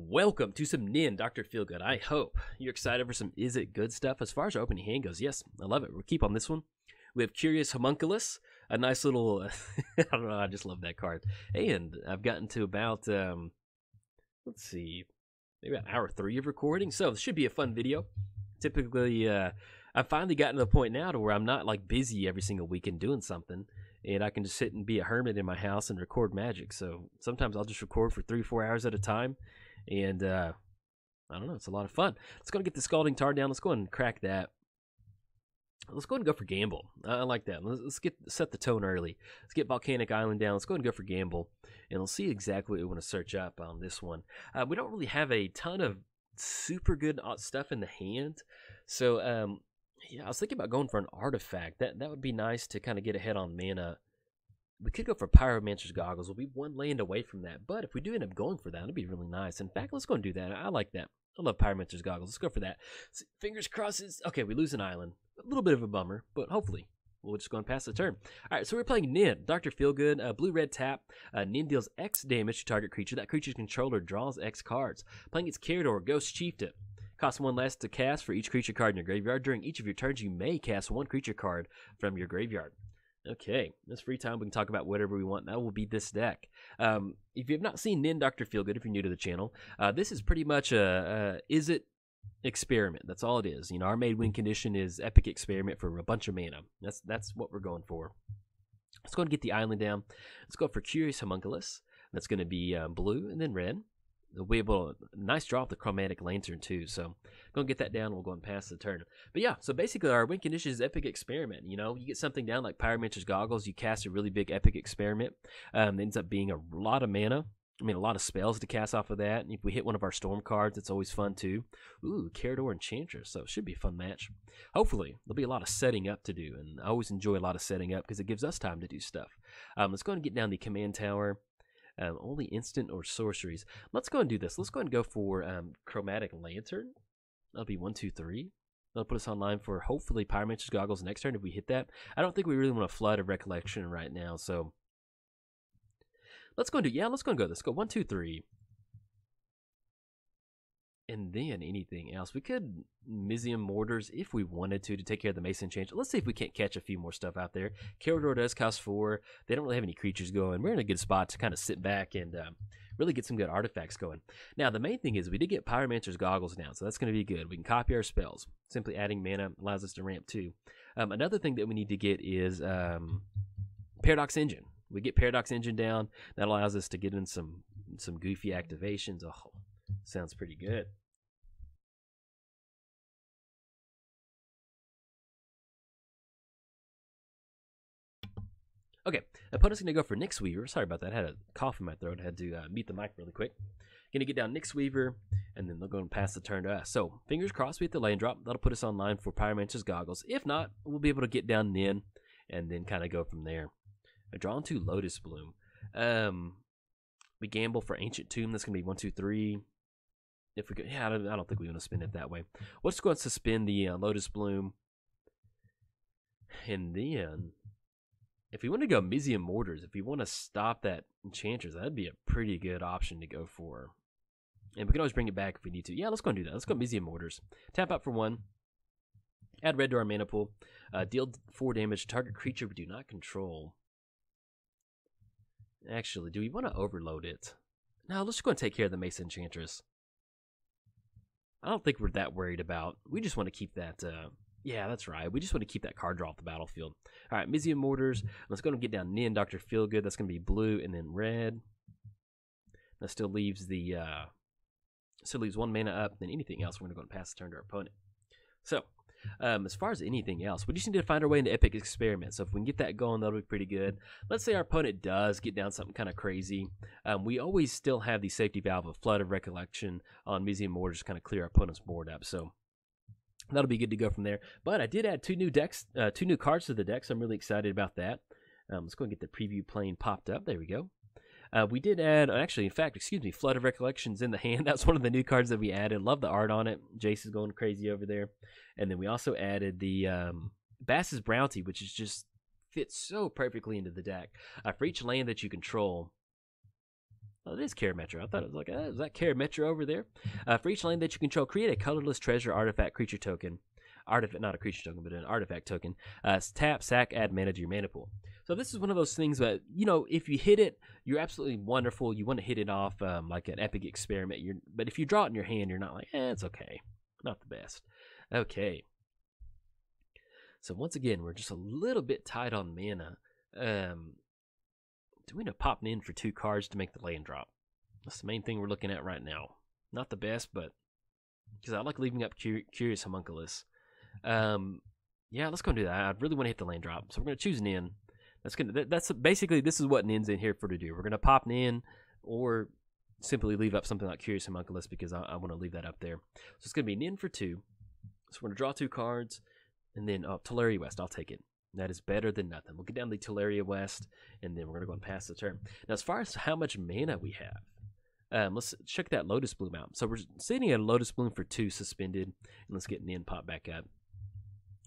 Welcome to some Nin Dr. Feelgood. I hope you're excited for some Is It Good stuff. As far as our opening hand goes, yes, I love it. We'll keep on this one. We have Curious Homunculus, a nice little, I don't know, I just love that card. And I've gotten to about, let's see, maybe about hour 3 of recording, so this should be a fun video. Typically, I've finally gotten to the point now to where I'm not like busy every single weekend doing something, and I can just sit and be a hermit in my house and record magic. So sometimes I'll just record for 3-4 hours at a time, and I don't know, it's a lot of fun. Let's go and get the Scalding Tar down. Let's go ahead and crack that. Let's go ahead and go for Gamble. I like that. Let's set the tone early. Let's get Volcanic Island down. Let's go ahead and go for Gamble, and we'll see exactly what we want to search up on this one. We don't really have a ton of super good stuff in the hand, so yeah, I was thinking about going for an artifact. That would be nice to kind of get ahead on mana. We could go for Pyromancer's Goggles. We'll be one land away from that, but if we do end up going for that, it'd be really nice. In fact, let's go and do that. I like that. I love Pyromancer's Goggles. Let's go for that. Fingers crossed. Okay, we lose an island. A little bit of a bummer, but hopefully we'll just go and pass the turn. All right, so we're playing Nin, Dr. Feelgood, blue-red tap. Nin deals X damage to target creature. That creature's controller draws X cards. Playing its Karador, Ghost Chieftain. Costs 1 less to cast for each creature card in your graveyard. During each of your turns, you may cast 1 creature card from your graveyard. Okay, this free time we can talk about whatever we want. That will be this deck. If you have not seen Nin Dr. Feelgood, if you're new to the channel, this is pretty much a Is It experiment. That's all it is. You know, our main win condition is Epic Experiment for a bunch of mana. That's what we're going for. Let's go and get the island down. Let's go for Curious Homunculus. That's going to be blue and then red. We'll be able to, nice draw off the Chromatic Lantern too, so go and get that down. We'll go and pass the turn. But yeah, so basically our win condition is Epic Experiment. You know, you get something down like Pyromancer's Goggles, you cast a really big Epic Experiment. It ends up being a lot of mana. I mean, a lot of spells to cast off of that. And if we hit one of our Storm cards, it's always fun too. Ooh, Karador Enchantress, so it should be a fun match. Hopefully, there'll be a lot of setting up to do, and I always enjoy a lot of setting up because it gives us time to do stuff. Let's go and get down the Command Tower. Only instant or sorceries. Let's go and do this. Let's go and go for Chromatic Lantern. That'll be 1, 2, 3. That'll put us online for hopefully Pyromancer's Goggles next turn if we hit that. I don't think we really want to flood a Recollection right now, so let's go and do, yeah, let's go and go. Let's go 1, 2, 3. And then anything else. We could Mizium Mortars if we wanted to take care of the Mason Change. Let's see if we can't catch a few more stuff out there. Karador does cost 4. They don't really have any creatures going. We're in a good spot to kind of sit back and really get some good artifacts going. Now, the main thing is we did get Pyromancer's Goggles down, so that's going to be good. We can copy our spells. Simply adding mana allows us to ramp too. Another thing that we need to get is Paradox Engine. We get Paradox Engine down. That allows us to get in some goofy activations. Oh, sounds pretty good. Okay, opponent's going to go for Nyx Weaver. Sorry about that. I had a cough in my throat. I had to mute the mic really quick. Going to get down Nyx Weaver, and then they'll go and pass the turn to us. So, fingers crossed we hit the land drop. That'll put us online for Pyromancer's Goggles. If not, we'll be able to get down Nin, and then kind of go from there. Drawn to Lotus Bloom. We gamble for Ancient Tomb. That's going to be 1, 2, 3. If we could, yeah, I don't think we want to spin it that way. We'll just go and suspend the Lotus Bloom. And then, if we want to go Mizium Mortars, if we want to stop that Enchantress, that'd be a pretty good option to go for. And we can always bring it back if we need to. Yeah, let's go and do that. Let's go Mizium Mortars. Tap out for 1. Add red to our mana pool. Deal 4 damage to target creature we do not control. Actually, do we want to overload it? No, let's just go and take care of the Mason Enchantress. I don't think we're that worried about. We just want to keep that. Yeah, that's right. We just want to keep that card draw off the battlefield. All right, Mizium Mortars. Let's go and get down Nin, Dr. Feelgood. That's going to be blue and then red. That still leaves the 1 mana up. Then anything else, we're going to go and pass the turn to our opponent. So, as far as anything else, we just need to find our way into Epic Experiment. So if we can get that going, that'll be pretty good. Let's say our opponent does get down something kind of crazy. We always still have the safety valve of Flood of Recollection on Mizium Mortars to kind of clear our opponent's board up. So that'll be good to go from there. But I did add 2 new cards to the deck, so I'm really excited about that. Let's go and get the preview plane popped up. There we go. We did add, actually, in fact, excuse me, Flood of Recollections in the hand. That's one of the new cards that we added. Love the art on it. Jace is going crazy over there. And then we also added the Bass's Bounty, which is just fits so perfectly into the deck. For each land that you control, Oh, it is Karametro. I thought it was like, is that Karametro over there? For each land that you control, create a colorless treasure artifact creature token. Artifact, not a creature token, but an artifact token. Tap, sack, add mana to your mana pool. So this is one of those things that, you know, if you hit it, you're absolutely wonderful. You want to hit it off like an epic experiment. But if you draw it in your hand, you're not like, it's okay. Not the best. Okay. So once again, we're just a little bit tight on mana. Do we end up popping in for 2 cards to make the land drop? That's the main thing we're looking at right now. Not the best, but because I like leaving up Curious Homunculus. Yeah, let's go and do that. I really want to hit the land drop, so we're gonna choose Nin. That's basically, this is what Nin's in here for to do. We're gonna pop Nin, or simply leave up something like Curious Homunculus because I want to leave that up there. So it's gonna be Nin for 2. So we're gonna draw 2 cards, and then Teleria West. I'll take it. That is better than nothing. We'll get down to Teleria West, and then we're gonna go and pass the turn. Now, as far as how much mana we have, let's check that Lotus Bloom out. So we're sitting at a Lotus Bloom for 2 suspended, and let's get Nin pop back up.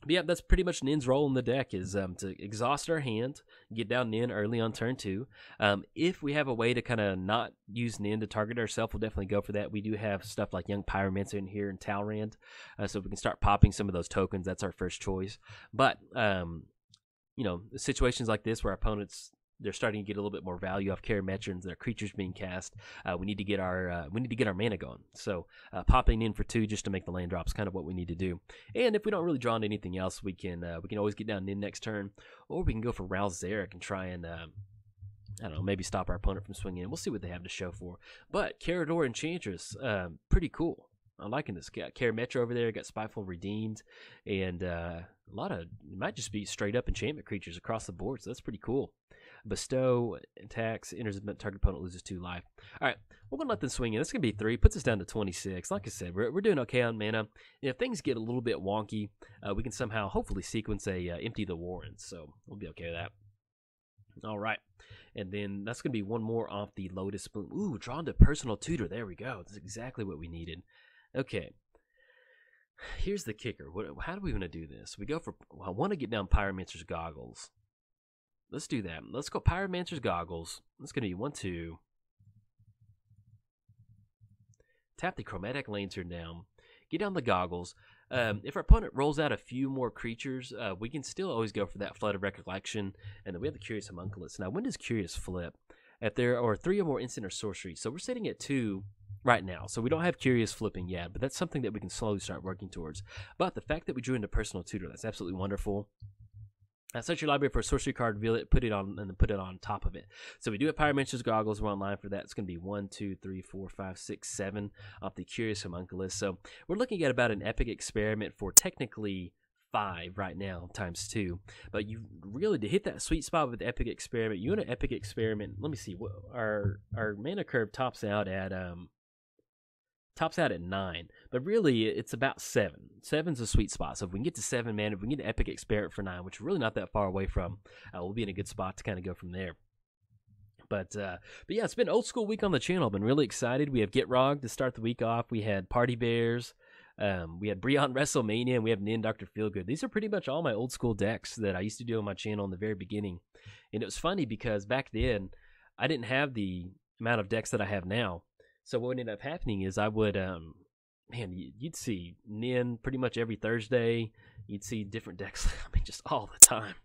But yeah, that's pretty much Nin's role in the deck is to exhaust our hand, get down Nin early on turn 2. If we have a way to kind of not use Nin to target ourselves, we'll definitely go for that. We do have stuff like Young Pyromancer in here and Talrand, so if we can start popping some of those tokens, that's our first choice. But, you know, situations like this where our opponents, they're starting to get a little bit more value off Karametrons, their creatures being cast. We need to get our mana going. So popping in for 2 just to make the land drop is kind of what we need to do. And if we don't really draw into anything else, we can always get down in next turn, or we can go for Rouse Zarek and try and I don't know, maybe stop our opponent from swinging in. We'll see what they have to show for. But Karador Enchantress, pretty cool. I'm liking this. Got Karametro over there, got Spiteful Redeemed, and a lot of, it might just be straight up enchantment creatures across the board, so that's pretty cool. Bestow, attacks, enters the target opponent, loses 2 life. All right, we're going to let them swing in. This is going to be 3, puts us down to 26. Like I said, we're doing okay on mana. And if things get a little bit wonky, we can somehow hopefully sequence a Empty the Warrens, so we'll be okay with that. All right, and then that's going to be one more off the Lotus Bloom. Ooh, drawn to Personal Tutor. There we go. That's exactly what we needed. Okay. Here's the kicker. How do we want to do this? We go for, I want to get down Pyromancer's Goggles. Let's do that. Let's go Pyromancer's Goggles. That's going to be 1, 2. Tap the Chromatic Lantern down. Get down the Goggles. If our opponent rolls out a few more creatures, we can still always go for that Flood of Recollection. And then we have the Curious Homunculus. Now, when does Curious flip? If there are 3 or more instant or sorcery. So we're sitting at 2 right now. So we don't have Curious flipping yet, but that's something that we can slowly start working towards. But the fact that we drew into Personal Tutor, that's absolutely wonderful. Search your library for a sorcery card, reveal it, put it on, and then put it on top of it. So we do have Pyromancer's Goggles. We're online for that. It's going to be 1, 2, 3, 4, 5, 6, 7 off the Curious Homunculus. So we're looking at about an epic experiment for technically 5 right now, times 2. But you really, to hit that sweet spot with the epic experiment, you want an epic experiment. Let me see. Our mana curve tops out at 9, but really it's about 7. 7's a sweet spot. So if we can get to 7 mana, if we can get an epic experiment for 9, which we're really not that far away from, we'll be in a good spot to kind of go from there. But yeah, it's been an old school week on the channel. I've been really excited. We have Get Rog to start the week off. We had Party Bears. We had Brionne WrestleMania, and we have Nin Dr. Feelgood. These are pretty much all my old school decks that I used to do on my channel in the very beginning. And it was funny because back then I didn't have the amount of decks that I have now. So what ended up happening is I would, man, you'd see Nin pretty much every Thursday. You'd see different decks, I mean, just all the time.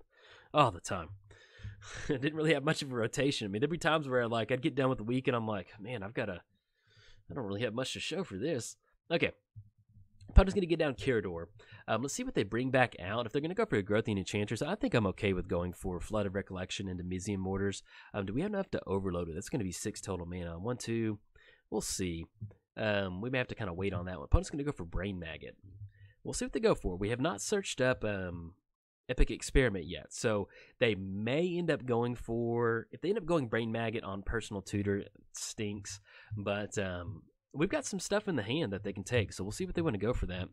All the time. I didn't really have much of a rotation. I mean, there'd be times where, like, I'd get done with the week and I'm like, man, I don't really have much to show for this. Okay. Opponent's going to get down Karador. Let's see what they bring back out. If they're going to go for a Growthian Enchantress, I think I'm okay with going for Flood of Recollection into Niv-Mizzet Mortars. Do we have enough to overload it? That's going to be 6 total mana. 1, 2. We'll see. We may have to kind of wait on that one. Opponent's going to go for Brain Maggot. We'll see what they go for. We have not searched up Epic Experiment yet. So they may end up going for... If they end up going Brain Maggot on Personal Tutor, it stinks. But we've got some stuff in the hand that they can take. So we'll see what they want to go for that.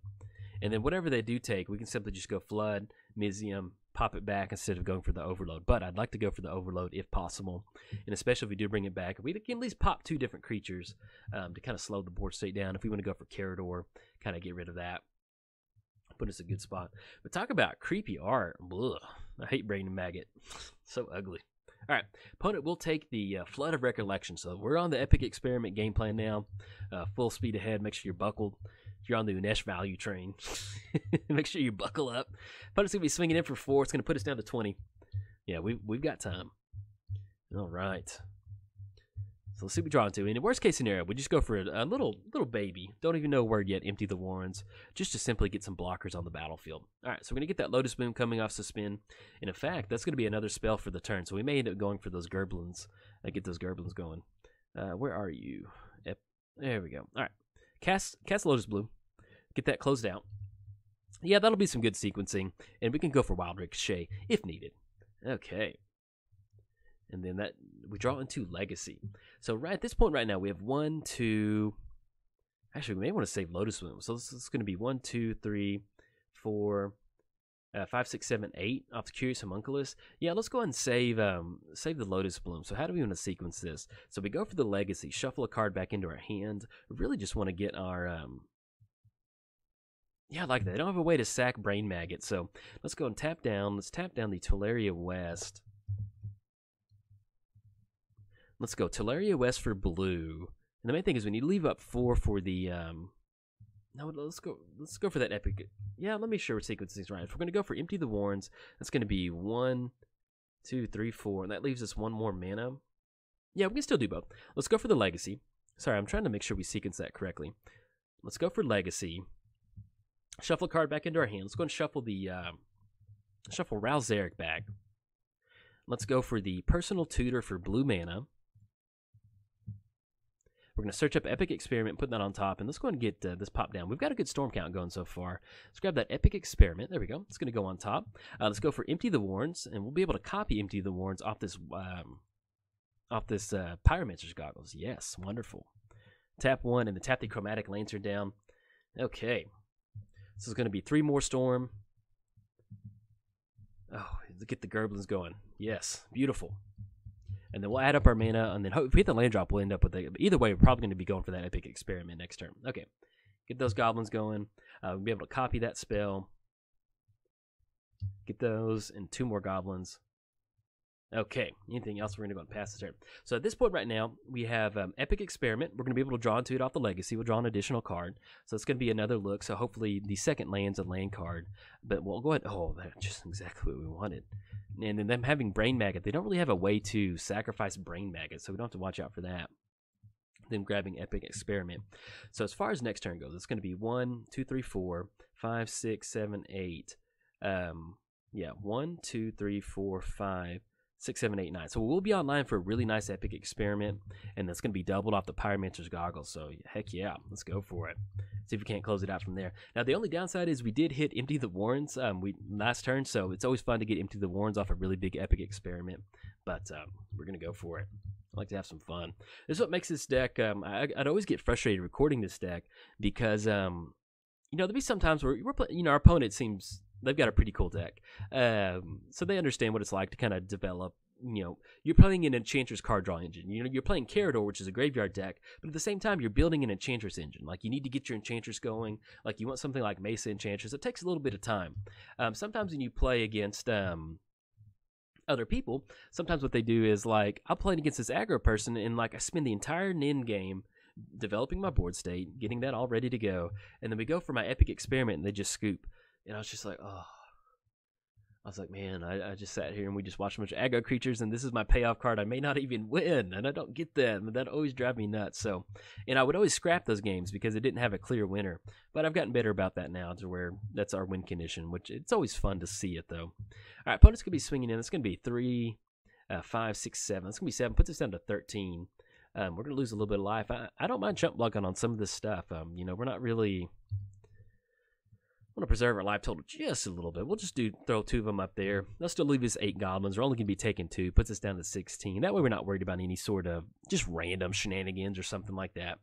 And then whatever they do take, we can simply just go Flood, Mizium, pop it back instead of going for the Overload. But I'd like to go for the Overload if possible. And especially if we do bring it back, we can at least pop 2 different creatures to kind of slow the board state down. If we want to go for Karador, kind of get rid of that. Put us in a good spot. But talk about creepy art. Ugh. I hate Brain Maggot. So ugly. All right, opponent will take the Flood of Recollection. So we're on the Epic Experiment game plan now. Full speed ahead. Make sure you're buckled. If you're on the Unesh value train, make sure you buckle up. Opponent's going to be swinging in for 4. It's going to put us down to 20. Yeah, we've got time. All right. So let's see what we draw into. In the worst case scenario, we just go for a little baby. Don't even know a word yet. Empty the Warrens. Just to simply get some blockers on the battlefield. All right, so we're going to get that Lotus Boom coming off suspend. And in fact, that's going to be another spell for the turn. So we may end up going for those Gerblins. Get those Gerblins going. Where are you? There we go. All right. Cast Lotus Bloom. Get that closed out. Yeah, that'll be some good sequencing. And we can go for Wild Ricochet if needed. Okay. And then we draw into Legacy. So right at this point right now, we have 1, 2. Actually, we may want to save Lotus Bloom. So this is going to be 1, 2, 3, 4, 5, 6, 7, 8 off the Curious Homunculus. Yeah, let's go ahead and save the Lotus Bloom. So how do we want to sequence this? So we go for the Legacy, shuffle a card back into our hand. We really just want to get our yeah, I like that. They don't have a way to sack Brain Maggot. So let's go and tap down. Let's tap down the Teleria West. Let's go Teleria West for blue. And the main thing is we need to leave up 4 for the no, let's go for that epic. Yeah, let me sure we're sequencing these right. If we're going to go for Empty the Warrens, that's going to be 1, 2, 3, 4, and that leaves us 1 more mana. Yeah, we can still do both. Let's go for the Legacy. Sorry, I'm trying to make sure we sequence that correctly. Let's go for Legacy. Shuffle a card back into our hand. Let's go and shuffle the shuffle Rouse Zarek back. Let's go for the Personal Tutor for blue mana. We're going to search up Epic Experiment, put that on top, and let's go ahead and get this pop down. We've got a good storm count going so far. Let's grab that Epic Experiment. There we go. It's going to go on top. Let's go for Empty the Warrens, and we'll be able to copy Empty the Warrens off this Pyromancer's Goggles. Yes, wonderful. Tap 1, and then tap the Chromatic Lantern down. Okay. This is going to be 3 more Storm. Oh, get the Gerblins going. Yes, beautiful. And then we'll add up our mana, and then if we hit the land drop, we'll end up with it. But either way, we're probably going to be going for that Epic Experiment next turn. Okay, get those Goblins going. We'll be able to copy that spell. Get those, and 2 more Goblins. Okay, anything else? We're going to go and pass this turn. So at this point right now, we have Epic Experiment. We're going to be able to draw into it off the Legacy. We'll draw an additional card. So it's going to be another look. So hopefully the second land's a land card. But we'll go ahead. Oh, that's just exactly what we wanted. And then them having Brain Maggot, they don't really have a way to sacrifice Brain Maggot, so we don't have to watch out for that. Then grabbing Epic Experiment. So as far as next turn goes, it's going to be 1, 2, 3, 4, 5, 6, 7, 8. Yeah, 1, 2, 3, 4, 5, 6, 7, 8, 9. So we'll be online for a really nice Epic Experiment, and that's going to be doubled off the Pyromancer's Goggles. So heck yeah, let's go for it. See if we can't close it out from there. Now the only downside is we did hit Empty the Warrens last turn, so it's always fun to get Empty the Warrens off a really big Epic Experiment. But we're going to go for it. I like to have some fun. This is what makes this deck. I'd always get frustrated recording this deck because there'll be some times where our opponent seems they've got a pretty cool deck, so they understand what it's like to kind of develop. You're playing an Enchantress card draw engine. You're playing Karador, which is a graveyard deck, but at the same time, you're building an Enchantress engine. Like, you need to get your Enchantress going. Like, you want something like Mesa Enchantress. It takes a little bit of time. Sometimes when you play against other people, sometimes what they do is, like, I'm playing against this aggro person, and, like, I spend the entire Nin game developing my board state, getting that all ready to go, and then we go for my Epic Experiment, and they just scoop. And I was just like, oh. I was like, man, I just sat here and we just watched a bunch of aggro creatures, and this is my payoff card. I may not even win, and I don't get that. And that always drives me nuts. So, and I would always scrap those games because it didn't have a clear winner. But I've gotten better about that now to where that's our win condition, which it's always fun to see it, though. All right, opponent's going to be swinging in. It's going to be 3, 5, 6, 7. It's going to be 7. Puts us down to 13. We're going to lose a little bit of life. I don't mind chump blocking on some of this stuff. We're not really... I want to preserve our life total just a little bit. We'll just throw 2 of them up there. They'll still leave us 8 goblins. We're only going to be taking 2. Puts us down to 16. That way we're not worried about any sort of just random shenanigans or something like that.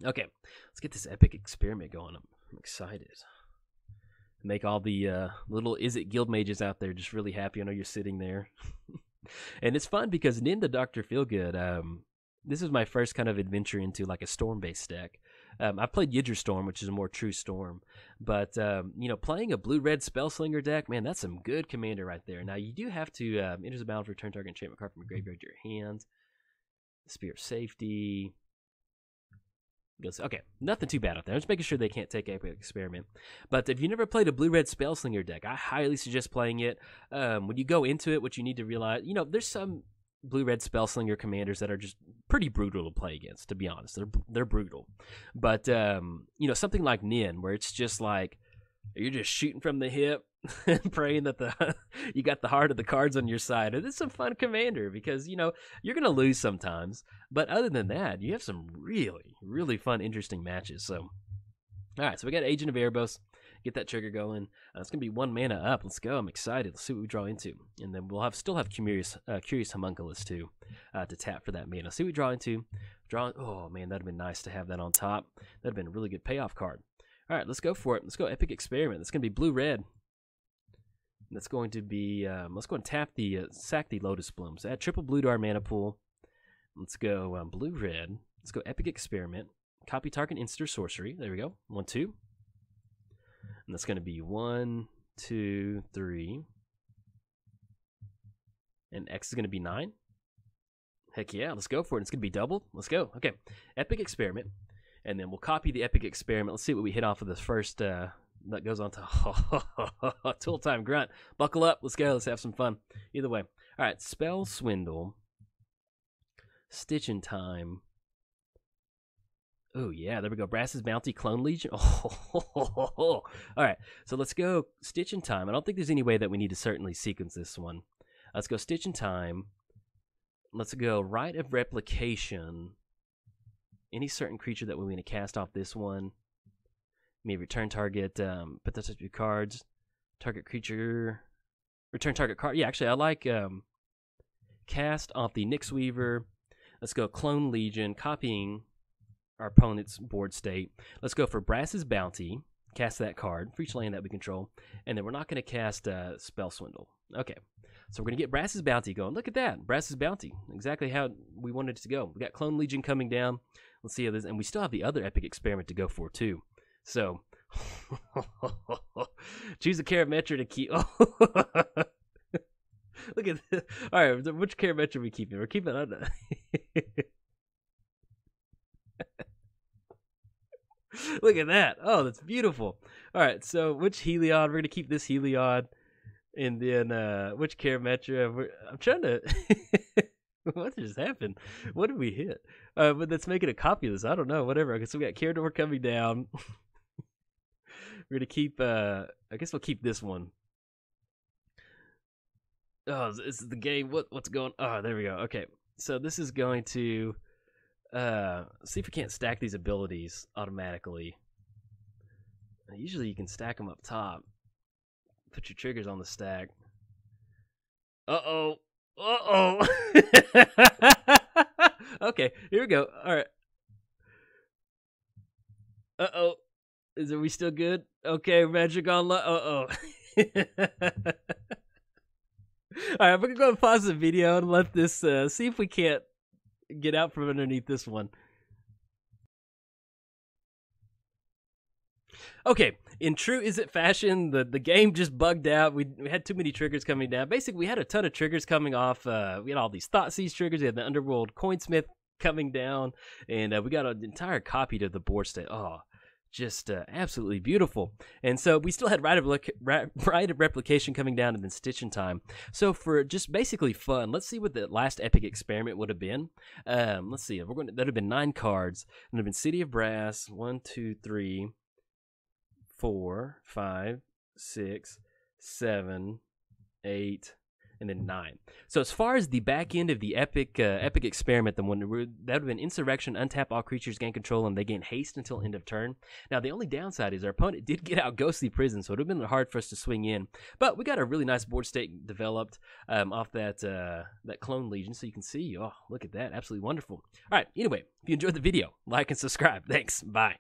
Okay, let's get this Epic Experiment going. I'm excited. Make all the little Izzet guild mages out there just really happy. I know you're sitting there. And it's fun because in the Dr. Feelgood, this is my first kind of adventure into like a storm-based deck. I've played Yidra Storm, which is a more true storm. But, you know, playing a blue-red Spellslinger deck, man, that's some good commander right there. Now, you do have to enter the battlefield, return target enchantment card from your graveyard to your hand. Spear of Safety. Okay, nothing too bad out there. I'm just making sure they can't take Epic Experiment. But if you never played a blue-red Spellslinger deck, I highly suggest playing it. When you go into it, what you need to realize, you know, there's some blue-red Spellslinger commanders that are just pretty brutal to play against, to be honest. They're brutal. But, you know, something like Nin, where it's just like, you're just shooting from the hip and praying that you got the heart of the cards on your side. And it's a fun commander because, you know, you're going to lose sometimes. But other than that, you have some really, really fun, interesting matches. So, all right, so we got Agent of Erebos. Get that trigger going. It's going to be 1 mana up. Let's go. I'm excited. Let's see what we draw into. And then we'll still have Curious Homunculus, too, to tap for that mana. See what we draw into. Oh, man, that would have been nice to have that on top. That would have been a really good payoff card. All right, let's go for it. Let's go Epic Experiment. It's going to be blue-red. That's going to be, let's go and tap sack the Lotus Blooms. Add triple blue to our mana pool. Let's go blue-red. Let's go Epic Experiment. Copy target instant or sorcery. There we go. 1, 2. And that's going to be 1, 2, 3. And X is going to be 9. Heck yeah, let's go for it. It's going to be doubled. Let's go. Okay, Epic Experiment. And then we'll copy the Epic Experiment. Let's see what we hit off of this first. That goes on to Tool Time Grunt. Buckle up. Let's go. Let's have some fun. Either way. All right, Spell Swindle. Stitch in Time. Oh, yeah. There we go. Brass's Bounty, Clone Legion. All right. So let's go Stitch in Time. I don't think there's any way that we need to certainly sequence this one. Let's go Stitch in Time. Let's go Rite of Replication. Any certain creature that we're going to cast off this one. Maybe return target, put those up your cards. Target creature, return target card. Yeah, actually, I like cast off the Nyx Weaver. Let's go Clone Legion, copying our opponent's board state. Let's go for Brass's Bounty, cast that card for each land that we control. And then we're not going to cast Spell Swindle. Okay, so we're going to get Brass's Bounty going. Look at that, Brass's Bounty. Exactly how we wanted it to go. We got Clone Legion coming down. Let's see how this, and we still have the other Epic Experiment to go for too. So, choose a Karametra to keep. Look at this. All right, which Karametra are we keeping? We're keeping on. Look at that. Oh, that's beautiful. All right, so which Heliod? We're going to keep this Heliod. And then which Karametra? I'm trying to... What just happened? What did we hit? But let's make it a copy of this. I don't know. Whatever. Okay, so we got Karador coming down. We're going to keep... I guess we'll keep this one. Oh, this is the game. What's going... Oh, there we go. Okay, so this is going to... see if we can't stack these abilities automatically. Usually you can stack them up top. Put your triggers on the stack. Uh-oh. Uh-oh. Okay, here we go. All right. Uh-oh. Are we still good? Okay, magic on... Uh-oh. All right, I'm going to go and pause the video and let this... see if we can't get out from underneath this one. Okay, in true Izzet fashion, the game just bugged out. We had too many triggers coming down. Basically, we had a ton of triggers coming off. We had all these Thoughtseize triggers. We had the Underworld Coinsmith coming down. And we got an entire copy to the board state. Oh, just absolutely beautiful. And so we still had Rite of Replication coming down and then Stitch in Time. So for just basically fun, let's see what the last Epic Experiment would have been. Let's see. That would have been 9 cards. It would have been City of Brass, 1, 2, 3... 4, 5, 6, 7, 8, and then 9. So as far as the back end of the Epic Experiment, that would have been Insurrection, untap all creatures, gain control, and they gain haste until end of turn. Now the only downside is our opponent did get out Ghostly Prison, so it would have been hard for us to swing in. But we got a really nice board state developed off that Clone Legion, so you can see. Oh, look at that, absolutely wonderful. All right, anyway, if you enjoyed the video, like and subscribe. Thanks, bye.